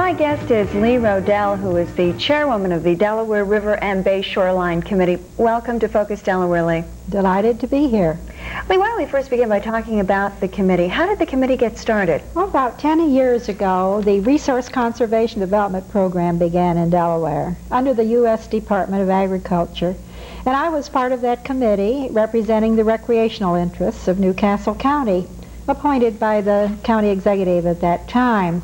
My guest is Lee Roedel, who is the chairwoman of the Delaware River and Bay Shoreline Committee. Welcome to Focus Delaware, Lee. Delighted to be here. Lee, why don't we first begin by talking about the committee. How did the committee get started? Well, about 10 years ago, the Resource Conservation Development Program began in Delaware under the U.S. Department of Agriculture. And I was part of that committee representing the recreational interests of Newcastle County, appointed by the county executive at that time.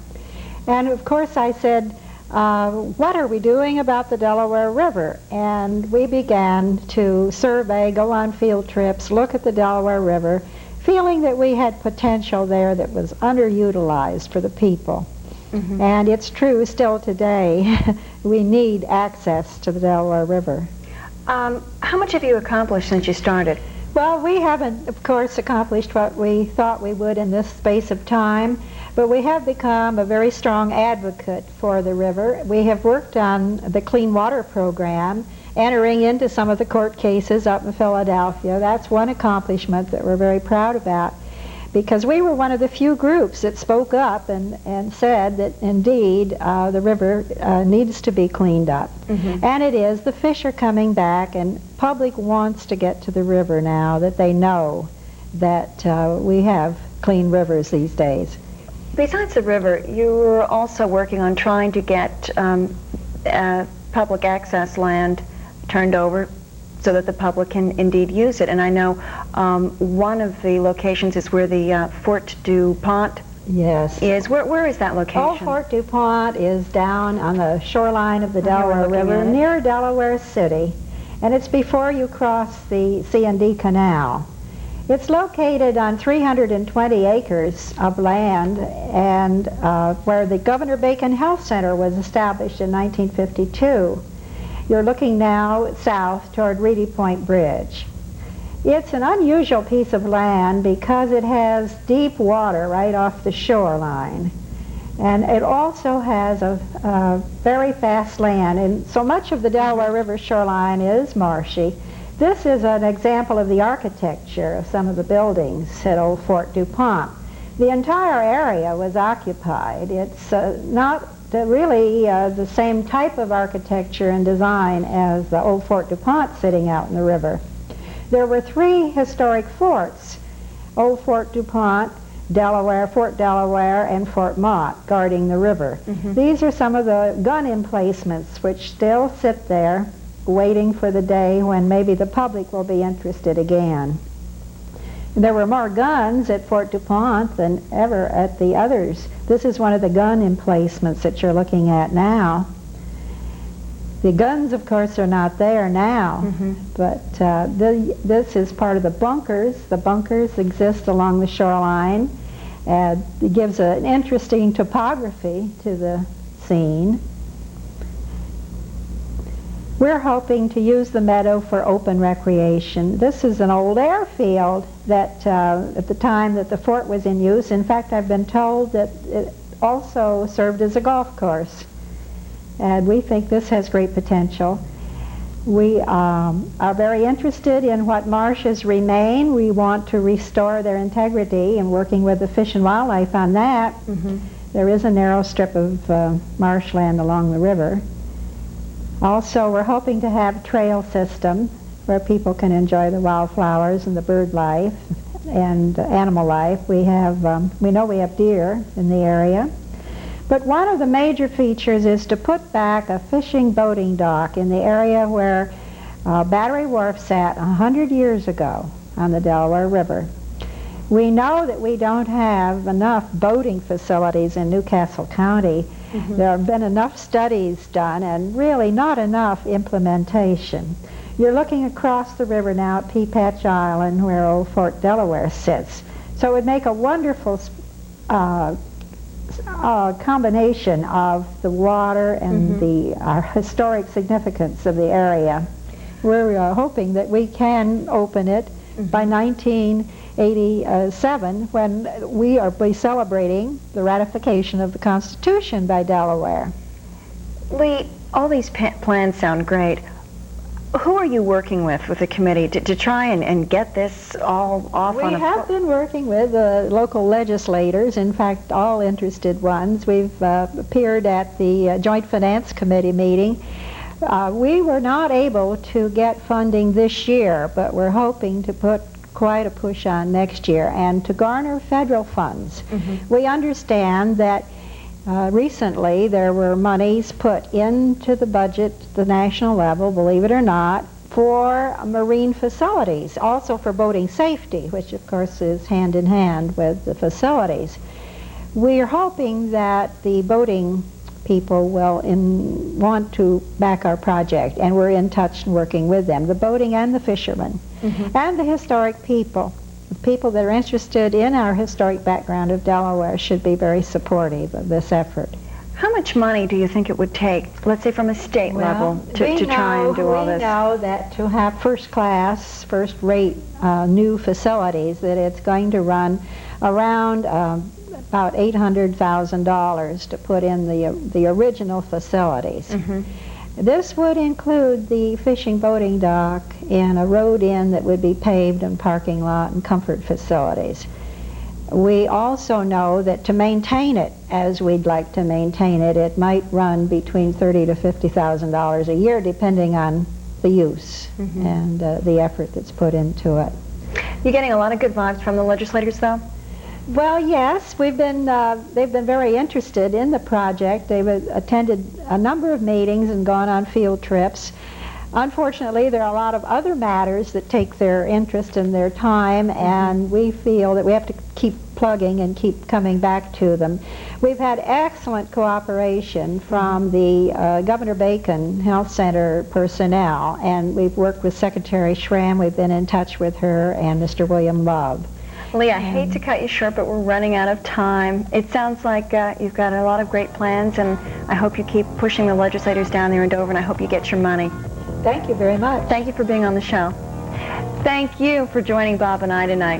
And of course I said, what are we doing about the Delaware River? And we began to survey, go on field trips, look at the Delaware River, feeling that we had potential there that was underutilized for the people. Mm-hmm. And it's true still today. We need access to the Delaware River. How much have you accomplished since you started? Well, we haven't, of course, accomplished what we thought we would in this space of time, but we have become a very strong advocate for the river. We have worked on the Clean Water Program, entering into some of the court cases up in Philadelphia. That's one accomplishment that we're very proud about, because we were one of the few groups that spoke up and said that indeed the river needs to be cleaned up. Mm-hmm. And it is. The fish are coming back, and public wants to get to the river now that they know that we have clean rivers these days. Besides the river, you were also working on trying to get public access land turned over so that the public can indeed use it. And I know one of the locations is where the Fort DuPont is. Where is that location? Oh, Fort DuPont is down on the shoreline of the Delaware River near Delaware City. And it's before you cross the C&D Canal. It's located on 320 acres of land, and where the Governor Bacon Health Center was established in 1952. You're looking now south toward Reedy Point Bridge. It's an unusual piece of land because it has deep water right off the shoreline. And it also has a very fast land, and so much of the Delaware River shoreline is marshy. This is an example of the architecture of some of the buildings at old Fort DuPont. The entire area was occupied. It's not really the same type of architecture and design as the old Fort DuPont sitting out in the river. There were three historic forts: old Fort DuPont, Delaware, Fort Delaware, and Fort Mott, guarding the river. Mm-hmm. These are some of the gun emplacements which still sit there, waiting for the day when maybe the public will be interested again. There were more guns at Fort DuPont than ever at the others. This is one of the gun emplacements that you're looking at now. The guns, of course, are not there now, mm-hmm. but this is part of the bunkers. The bunkers exist along the shoreline. It gives an interesting topography to the scene. We're hoping to use the meadow for open recreation. This is an old airfield that at the time that the fort was in use, in fact I've been told that it also served as a golf course. And we think this has great potential. We are very interested in what marshes remain. We want to restore their integrity, and working with the Fish and Wildlife on that. Mm-hmm. There is a narrow strip of marshland along the river. Also, we're hoping to have a trail system where people can enjoy the wildflowers and the bird life and animal life. We know we have deer in the area. But one of the major features is to put back a fishing boating dock in the area where Battery Wharf sat 100 years ago on the Delaware River. We know that we don't have enough boating facilities in Newcastle County. Mm-hmm. There have been enough studies done and really not enough implementation. You're looking across the river now at Pea Patch Island where old Fort Delaware sits. So it would make a wonderful combination of the water and mm-hmm. the historic significance of the area. We're hoping that we can open it mm-hmm. by 1987 when we are celebrating the ratification of the Constitution by Delaware. Lee, all these plans sound great. Who are you working with the committee to try and get this all off on a... We have been working with local legislators, in fact, all interested ones. We've appeared at the Joint Finance Committee meeting. We were not able to get funding this year, but we're hoping to put quite a push on next year and to garner federal funds. We understand that recently there were monies put into the budget at the national level, believe it or not, for marine facilities, also for boating safety, which of course is hand in hand with the facilities. We're hoping that the boating people will want to back our project, and we're in touch and working with them, the boating and the fishermen, and the historic people. The people that are interested in our historic background of Delaware should be very supportive of this effort. How much money do you think it would take, let's say from a state level, to try and do all this? We know that to have first-class, first-rate new facilities, that it's going to run around about $800,000 to put in the original facilities. This would include the fishing boating dock and a road in that would be paved and parking lot and comfort facilities. We also know that to maintain it as we'd like to maintain it, it might run between $30,000 to $50,000 a year, depending on the use and the effort that's put into it. You're getting a lot of good vibes from the legislators, though? Well, yes, they've been very interested in the project. They've attended a number of meetings and gone on field trips. Unfortunately, there are a lot of other matters that take their interest and their time, and we feel that we have to keep plugging and keep coming back to them. We've had excellent cooperation from the Governor Bacon Health Center personnel, and we've worked with Secretary Schramm. We've been in touch with her and Mr. William Love. Lee, I hate to cut you short, but we're running out of time. It sounds like you've got a lot of great plans, and I hope you keep pushing the legislators down there in Dover, and I hope you get your money. Thank you very much. Thank you for being on the show. Thank you for joining Bob and I tonight.